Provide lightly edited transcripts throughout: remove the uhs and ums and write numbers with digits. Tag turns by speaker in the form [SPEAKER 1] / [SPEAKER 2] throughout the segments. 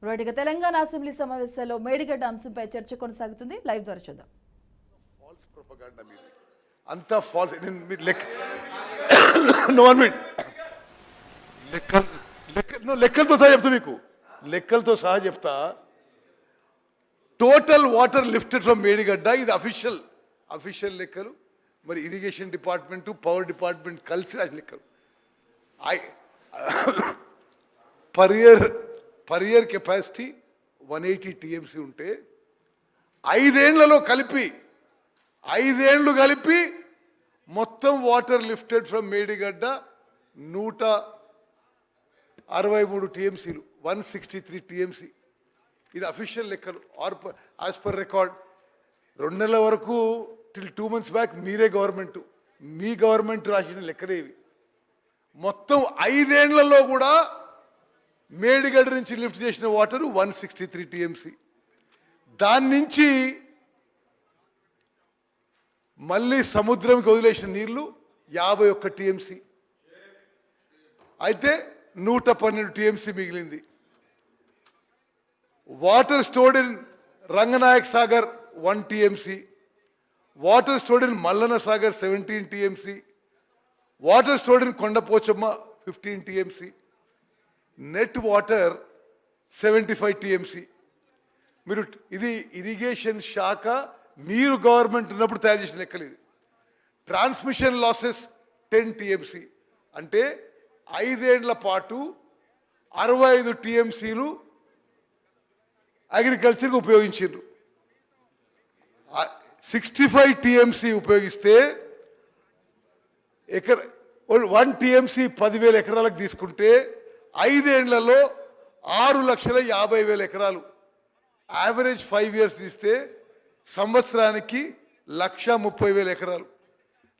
[SPEAKER 1] రైట్గా Telangana assembly సమావేశాల్లో మేడిగడ్డ అంశంపై చర్చ కొనసాగుతుంది. లైవ్ ద్వారా చూద్దాం.
[SPEAKER 2] ఫాల్స్ ప్రొపగండా మీది అంతా ఫాల్స్. మీరు లెక్కలతో సహా చెప్తా, మీకు లెక్కలతో సహా చెప్తా. Total water lifted from Medigadda, ఇది అఫీషియల్ లెక్కలు. మరి ఇరిగేషన్ డిపార్ట్మెంట్, పవర్ డిపార్ట్మెంట్ కలిసి రాసిన లెక్కలు. పర్ ఇయర్ కెపాసిటీ 180 TMC ఉంటే 5 ఏళ్లలో కలిపి మొత్తం water lifted from Medigadda 163 TMCలు, 163 TMC. ఇది అఫీషియల్ లెక్కలు యాజ్ పర్ రికార్డ్. 2 నెలల వరకు టిల్ 2 months బ్యాక్ మీ గవర్నమెంట్ రాసిన లెక్కలేవి. మొత్తం 5 ఏళ్లలో కూడా మేడిగడ్డ నుంచి లిఫ్ట్ చేసిన వాటర్ 163 TMC. దాని నుంచి మళ్ళీ సముద్రంకి వదిలేసిన నీళ్లు 51 TMC. అయితే 112 TMC మిగిలింది. Water stored in Ranganayak Sagar 1 TMC, water stored in Mallanna Sagar 17 TMC, water stored in Kondapochamma 15 TMC, net water 75 TMC. మీరు ఇది ఇరిగేషన్ శాఖ మీరు గవర్నమెంట్ ఉన్నప్పుడు తయారు చేసిన లెక్కలు. ఇది ట్రాన్స్మిషన్ లాసెస్ 10 TMC. అంటే 5 ఏళ్ల పాటు 65 TMCలు అగ్రికల్చర్కి ఉపయోగించారు. 65 TMC ఉపయోగిస్తే 1 TMC 10,000 ఎకరాలకు తీసుకుంటే 5 ఏళ్లలో 6,50,000 ఎకరాలు. యావరేజ్ 5 years ఇస్తే సంవత్సరానికి 1,30,000 ఎకరాలు.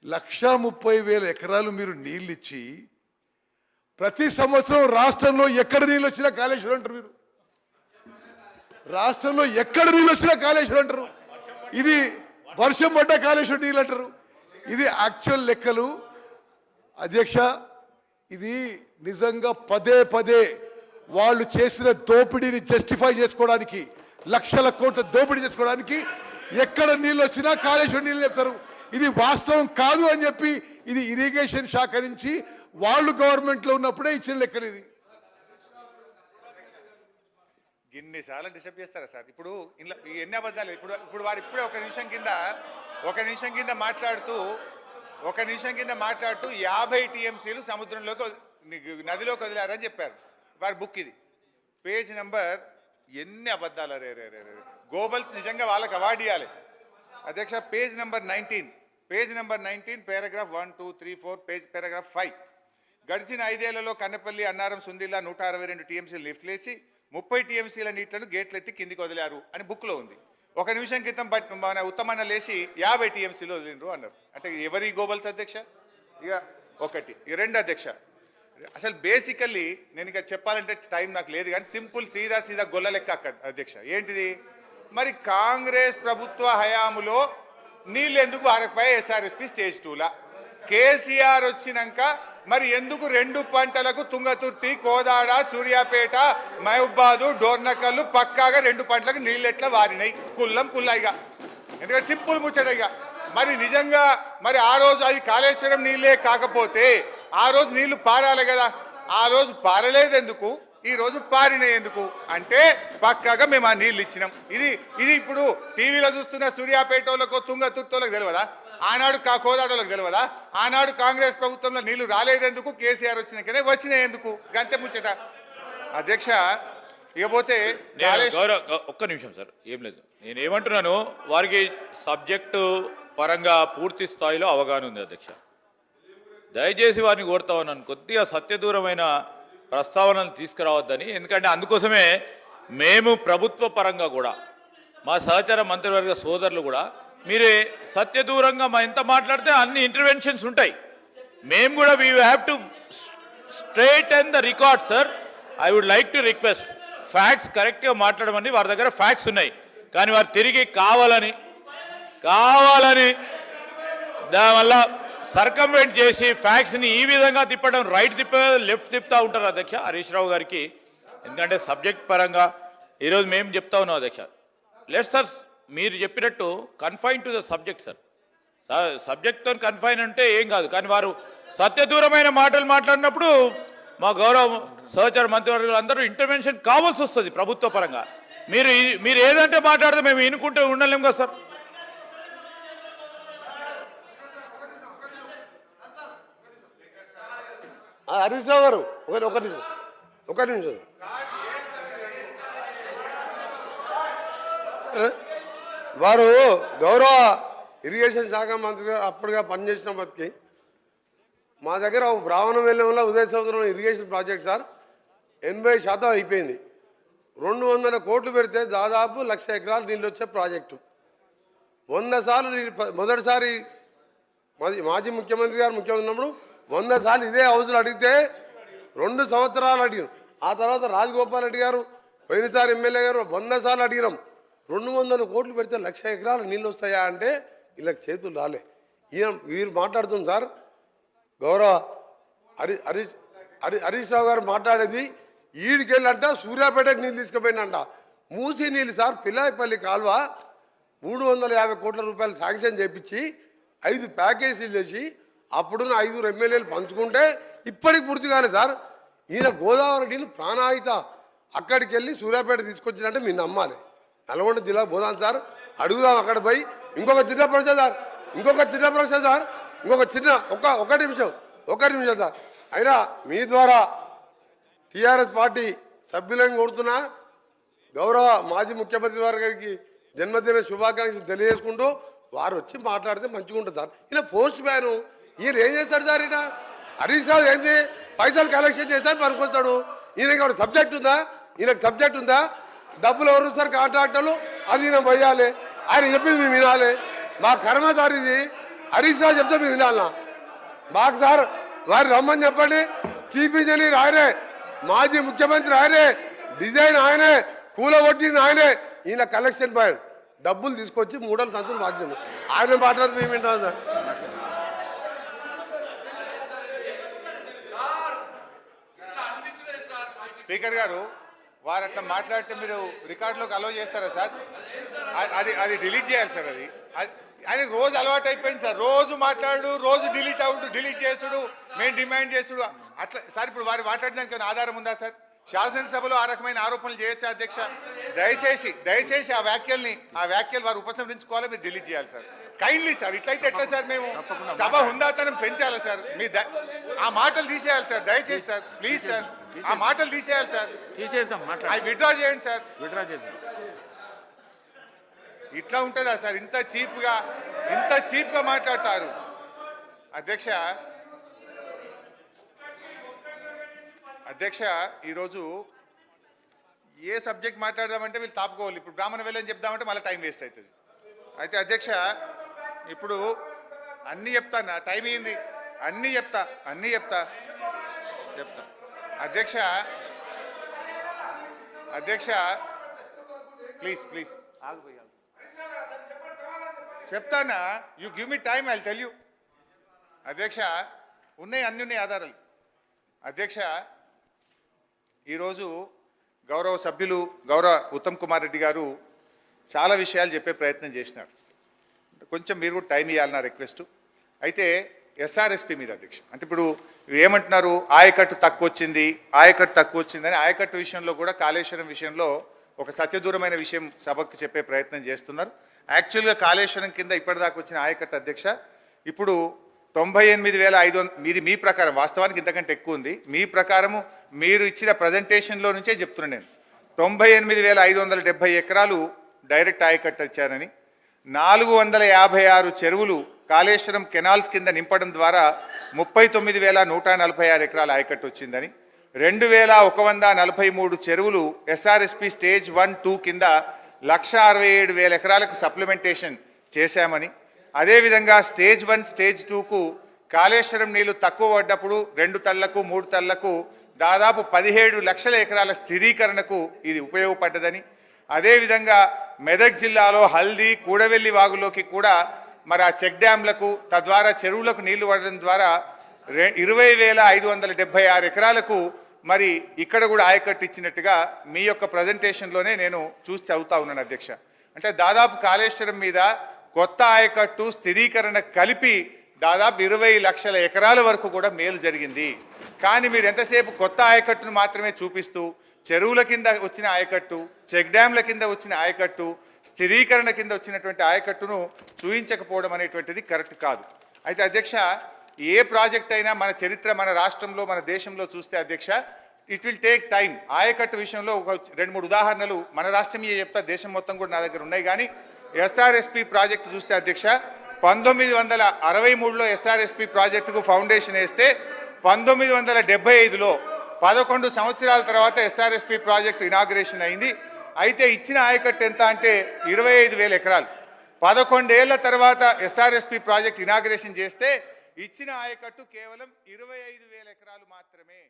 [SPEAKER 2] 1,30,000 ఎకరాలు మీరు నీళ్ళు ఇచ్చి ప్రతి సంవత్సరం రాష్ట్రంలో ఎక్కడ నీళ్ళు వచ్చినా కాళేశ్వరం అంటారు. మీరు రాష్ట్రంలో ఎక్కడ నీళ్ళు వచ్చినా కాళేశ్వరం అంటారు. ఇది వర్షం పడ్డ కాళేశ్వరం నీళ్ళు అంటారు. ఇది యాక్చువల్ లెక్కలు అధ్యక్ష. ఇది నిజంగా పదే వాళ్ళు చేసిన దోపిడీని జస్టిఫై చేసుకోవడానికి, లక్షల కోట్ల దోపిడీ చేసుకోవడానికి ఎక్కడ నీళ్ళు వచ్చినా కాళేశ్వరం నీళ్ళు చెప్తారు. ఇది వాస్తవం కాదు అని చెప్పి ఇది ఇరిగేషన్ శాఖ నుంచి వాళ్ళు గవర్నమెంట్లో ఉన్నప్పుడే ఇచ్చిన లెక్కలు. ఇది
[SPEAKER 3] ఇన్నిసార్లు డిస్టర్బ్ చేస్తారా సార్? ఇప్పుడు ఇంట్లో ఎన్ని అబద్ధాలు. ఇప్పుడు వారు ఇప్పుడే ఒక నిమిషం కింద మాట్లాడుతూ 50 TMCలు సముద్రంలోకి నదిలోకి వదిలారని చెప్పారు. వారి బుక్ ఇది, పేజ్ నెంబర్. ఎన్ని అబద్ధాలు! రే గోబల్స్ నిజంగా వాళ్ళకి అవార్డు ఇవ్వాలి అధ్యక్ష. Page number 19 paragraph 1, 2, 3, 4, paragraph 5. గడిచిన 5 ఏళ్లలో కన్నపల్లి, అన్నారం, సుందిల్లా 162 TMCలు లిఫ్ట్ లేచి 30 TMCల నీళ్లను గేట్లెత్తి కిందికి వదిలారు అని బుక్లో ఉంది. ఒక నిమిషం క్రితం మన ఉత్తమన్న లేచి 50 TMCలు వదిలిండ్రు అన్నారు. అంటే ఎవరి గోబల్స్ అధ్యక్ష? ఇక ఒకటి. 2 అధ్యక్ష, అసలు బేసికల్లీ నేను ఇక చెప్పాలంటే టైం నాకు లేదు కానీ సింపుల్ సీదా గొల్ల లెక్క అధ్యక్ష. ఏంటిది మరి? కాంగ్రెస్ ప్రభుత్వ హయాములో నీళ్ళు ఎందుకు ఆరకపోయాయి SRSP స్టేజ్ 2లా? కేసీఆర్ వచ్చినాక మరి ఎందుకు 2 పంటలకు తుంగతుర్తి, కోదాడ, సూర్యాపేట, మహబూబాదు, డోర్నకల్లు పక్కాగా 2 పంటలకు నీళ్ళు ఎట్లా వారినాయి? కుల్లాయిగా. ఎందుకంటే సింపుల్ ముచ్చటగా మరి నిజంగా మరి ఆ రోజు అది కాళేశ్వరం నీళ్ళే కాకపోతే ఆ రోజు నీళ్లు పారాలి కదా. ఆ రోజు పారలేదు ఎందుకు, ఈ రోజు పారినాయి ఎందుకు అంటే పక్కాగా మేము ఆ నీళ్ళు ఇచ్చినాం. ఇది ఇప్పుడు టీవీలో చూస్తున్న సూర్యాపేటోళ్ళకు, తుంగతుర్తోళ్ళకు తెలియదా? ఆనాడు కోదాడోళ్ళకి తెలియదా? ఆనాడు కాంగ్రెస్ ప్రభుత్వంలో నీళ్లు రాలేదెందుకు, కేసీఆర్ వచ్చినాకనే వచ్చినాయి ఎందుకు? గంతే ముచ్చట అధ్యక్ష. ఇకపోతే
[SPEAKER 4] ఒక్క నిమిషం సార్, ఏం లేదు. నేను ఏమంటున్నాను, వారికి సబ్జెక్టు పరంగా పూర్తి స్థాయిలో అవగాహన ఉంది అధ్యక్ష. దయచేసి వారిని కోరుతా ఉన్నాను, కొద్దిగా సత్యదూరమైన ప్రస్తావనలు తీసుకురావద్దని. ఎందుకంటే అందుకోసమే మేము ప్రభుత్వ పరంగా కూడా మా సహచర మంత్రివర్గ సోదరులు కూడా మీరే సత్యదూరంగా ఎంత మాట్లాడితే అన్ని ఇంటర్వెన్షన్స్ ఉంటాయి. మేము కూడా we have to straight and the record sir. I would like to request facts కరెక్ట్గా మాట్లాడమని. వారి దగ్గర ఫ్యాక్ట్స్ ఉన్నాయి కానీ వారు తిరిగి కావాలని దానివల్ల సర్కంవెంట్ చేసి ఫ్యాక్ట్స్ని ఈ విధంగా తిప్పడం, రైట్ లెఫ్ట్ తిప్పుతూ ఉంటారు అధ్యక్ష. హరీష్ రావు గారికి ఎందుకంటే సబ్జెక్ట్ పరంగా ఈరోజు మేము చెప్తా ఉన్నాం అధ్యక్ష. లెట్ సార్ మీరు చెప్పినట్టు confine to the subject sir. సబ్జెక్ట్తో కన్ఫైన్ అంటే ఏం కాదు, కానీ వారు సత్యదూరమైన మాటలు మాట్లాడినప్పుడు మా గౌరవ సహచర మంత్రివర్గులు అందరూ ఇంటర్వెన్షన్ కావాల్సి వస్తుంది ప్రభుత్వ పరంగా. మీరు ఏదంటే మాట్లాడితే మేము వినుకుంటూ ఉండలేం కదా సార్.
[SPEAKER 5] హరీష్ రావు గారు ఒక నిమిషం వారు గౌరవ ఇరిగేషన్ శాఖ మంత్రి గారు అప్పుడుగా పనిచేసినప్పటికీ మా దగ్గర బ్రాహ్మణం వెళ్ళంలో ఉదయ సముద్రం ఇరిగేషన్ ప్రాజెక్ట్ సార్ 80% అయిపోయింది. 200 కోట్లు పెడితే దాదాపు 1,00,000 ఎకరాలు నీళ్ళు వచ్చే ప్రాజెక్టు. 100 సార్లు మొదటిసారి మాజీ ముఖ్యమంత్రి గారు ముఖ్యమంత్రి ఉన్నప్పుడు 100 సార్లు ఇదే హౌస్లో అడిగితే 2 సంవత్సరాలు అడిగాం. ఆ తర్వాత రాజగోపాల్ రెడ్డి గారు పోయినసారి ఎమ్మెల్యే గారు 100 సార్లు అడిగినాం. 200 కోట్లు పెడితే 1,00,000 ఎకరాలు నీళ్ళు వస్తాయా అంటే వీళ్ళకి చేతులు రాలే. వీరు మాట్లాడుతుంది సార్ గౌరవ హరీష్ రావు గారు మాట్లాడేది ఈడికెళ్ళంట సూర్యాపేటకు నీళ్ళు తీసుకుపోయినంట. మూసి నీళ్ళు సార్ పిల్లాయిపల్లి కాలువ 350 కోట్ల రూపాయలు శాంక్షన్ చేపించి 5 ప్యాకేజీలు చేసి అప్పుడున్న 5 ఎమ్మెల్యేలు పంచుకుంటే ఇప్పటికి పూర్తి కాలేదు సార్. ఈయన గోదావరి నీళ్ళు ప్రాణాయిత అక్కడికి వెళ్ళి సూర్యాపేట తీసుకొచ్చినట్టే మీరు నమ్మాలి. నల్గొండ జిల్లా పోదాం సార్, అడుగుదాం అక్కడ పోయి. ఇంకొక చిన్న ప్రశ్న సార్, ఒక నిమిషం సార్. అయినా మీ ద్వారా టీఆర్ఎస్ పార్టీ సభ్యులను కోరుతున్నా గౌరవ మాజీ ముఖ్యమంత్రి వారి గారికి జన్మదిన శుభాకాంక్షలు తెలియజేసుకుంటూ వారు వచ్చి మాట్లాడితే మంచిగా ఉంటుంది సార్. ఈయన పోస్ట్ మ్యాన్, ఈయన ఏం చేస్తాడు సార్? ఈయన హరీష్ రావు ఏంది పైసలు కలెక్షన్ చేస్తాను పనుకొస్తాడు. ఈయనకి సబ్జెక్ట్ ఉందా? ఈయనకు సబ్జెక్ట్ ఉందా? డబ్బులు ఎవరు సార్? కాంట్రాక్టర్లు. అది ఈయన పోయాలి, ఆయన చెప్పింది మేము వినాలి. మా కర్మ సార్ ఇది. హరీష్ రావు చెప్తే మేము వినాలన్నా? మాకు సార్ వారు రమ్మని చెప్పండి. చీఫ్ ఇంజనీర్ ఆయనే, మాజీ ముఖ్యమంత్రి ఆయనే, డిజైన్ ఆయనే, కూలగొట్టింది ఆయనే. ఈయన కలెక్షన్ పైన డబ్బులు తీసుకొచ్చి 3 సంచులు మార్చింది. ఆయన మాట్లాడితే మేము వింటాం సార్.
[SPEAKER 3] స్పీకర్ గారు వారు అట్లా మాట్లాడితే మీరు రికార్డులోకి అలో చేస్తారా సార్? అది డిలీట్ చేయాలి సార్. అది ఆయనకు రోజు అలవాటు అయిపోయింది సార్. రోజు మాట్లాడు, రోజు డిలీట్ చేసుడు, మేము డిమాండ్ చేసుడు అట్లా సార్. ఇప్పుడు వారు మాట్లాడడానికి ఆధారం ఉందా సార్? శాసనసభలో ఆ రకమైన ఆరోపణలు చేయొచ్చా అధ్యక్ష? దయచేసి ఆ వ్యాఖ్యలు వారు ఉపసంహరించుకోవాలి, మీరు డిలీట్ చేయాలి సార్. Kindly sir. ఇట్లయితే ఎట్లా సార్? మేము సభ హుందాతనం పెంచాలి సార్. మీ ఆ మాటలు తీసేయాలి సార్, దయచేసి సార్, ప్లీజ్ సార్. ఆ మాటలు తీసేయాలి సార్. అవి విత్డ్రా చేయండి సార్. ఇట్లా ఉంటుందా సార్? ఇంత చీప్గా మాట్లాడతారు అధ్యక్ష. ఈరోజు ఏ సబ్జెక్ట్ మాట్లాడదామంటే వీళ్ళు తాపుకోవాలి. ఇప్పుడు బ్రాహ్మణ వెళ్ళని చెప్దామంటే మళ్ళీ టైం వేస్ట్ అవుతుంది. అయితే అధ్యక్ష ఇప్పుడు అన్నీ చెప్తాను, టైం అయింది. అన్నీ చెప్తా అధ్యక్ష ప్లీజ్ చెప్తానా? You give me time, I tell you. అధ్యక్ష అన్ని ఉన్నాయి ఆధారాలు. అధ్యక్ష ఈరోజు గౌరవ సభ్యులు గౌరవ ఉత్తమ్ కుమార్ రెడ్డి గారు చాలా విషయాలు చెప్పే ప్రయత్నం చేసినారు. కొంచెం మీరు కూడా టైం ఇవ్వాలి నా రిక్వెస్ట్. అయితే ఎస్ఆర్ఎస్పి మీద అధ్యక్ష, అంటే ఇప్పుడు ఏమంటున్నారు? ఆయకట్టు తక్కువ వచ్చింది అని ఆయకట్టు విషయంలో కూడా కాళేశ్వరం విషయంలో ఒక సత్యదూరమైన విషయం సభకు చెప్పే ప్రయత్నం చేస్తున్నారు. యాక్చువల్గా కాళేశ్వరం కింద ఇప్పటిదాకా వచ్చిన ఆయకట్టు అధ్యక్ష ఇప్పుడు 98,500, మీది మీ ప్రకారం, వాస్తవానికి ఇంతకంటే ఎక్కువ ఉంది. మీ ప్రకారము మీరు ఇచ్చిన ప్రజెంటేషన్లో నుంచే చెప్తున్నాను నేను. 98,570 ఎకరాలు డైరెక్ట్ ఆయకట్టు ఇచ్చారని, 456 చెరువులు కాళేశ్వరం కెనాల్స్ కింద నింపడం ద్వారా 39,146 ఎకరాల ఆయకట్టు వచ్చిందని, 2,143 చెరువులు ఎస్ఆర్ఎస్పి స్టేజ్ 1, 2 కింద 1,67,000 ఎకరాలకు సప్లిమెంటేషన్ చేశామని, అదేవిధంగా స్టేజ్ 1, స్టేజ్ 2కు కాళేశ్వరం నీళ్లు తక్కువ పడ్డప్పుడు 2 తళ్లకు 3 తళ్లకు దాదాపు 17 లక్షల ఎకరాల స్థిరీకరణకు ఇది ఉపయోగపడ్డదని, అదేవిధంగా మెదక్ జిల్లాలో హల్దీ, కూడవెల్లి వాగులోకి కూడా మరి ఆ చెక్ డ్యాంలకు తద్వారా చెరువులకు నీళ్లు పడడం ద్వారా 20,576 ఎకరాలకు మరి ఇక్కడ కూడా ఆయకట్టు ఇచ్చినట్టుగా మీ యొక్క ప్రజెంటేషన్లోనే నేను చూసి చదువుతా ఉన్నాను అధ్యక్ష. అంటే దాదాపు కాళేశ్వరం మీద కొత్త ఆయకట్టు స్థిరీకరణ కలిపి దాదాపు 20 లక్షల ఎకరాల వరకు కూడా మేలు జరిగింది. కానీ మీరు ఎంతసేపు కొత్త ఆయకట్టును మాత్రమే చూపిస్తూ చెరువుల కింద వచ్చిన ఆయకట్టు, చెక్ డ్యాంల కింద వచ్చిన ఆయకట్టు, స్థిరీకరణ కింద వచ్చినటువంటి ఆయకట్టును చూపించకపోవడం అనేటువంటిది కరెక్ట్ కాదు. అయితే అధ్యక్ష, ఏ ప్రాజెక్ట్ అయినా మన చరిత్ర, మన రాష్ట్రంలో, మన దేశంలో చూస్తే అధ్యక్ష, ఇట్ విల్ టేక్ టైం. ఆయకట్టు విషయంలో ఒక 2-3 ఉదాహరణలు మన రాష్ట్రం చెప్తా, దేశం మొత్తం కూడా నా దగ్గర ఉన్నాయి. కానీ ఎస్ఆర్ఎస్పి ప్రాజెక్టు చూస్తే అధ్యక్ష, 1963లో ఎస్ఆర్ఎస్పి ప్రాజెక్టుకు ఫౌండేషన్ వేస్తే 1975లో 11 సంవత్సరాల తర్వాత ఎస్ఆర్ఎస్పి ప్రాజెక్టు ఇనాగ్రేషన్ అయింది. అయితే ఇచ్చిన ఆయకట్టు ఎంత అంటే 25,000 ఎకరాలు. 11 ఏళ్ల తర్వాత ఎస్ఆర్ఎస్పి ప్రాజెక్ట్ ఇనాగ్రేషన్ చేస్తే ఇచ్చిన ఆయకట్టు కేవలం 25,000 ఎకరాలు మాత్రమే.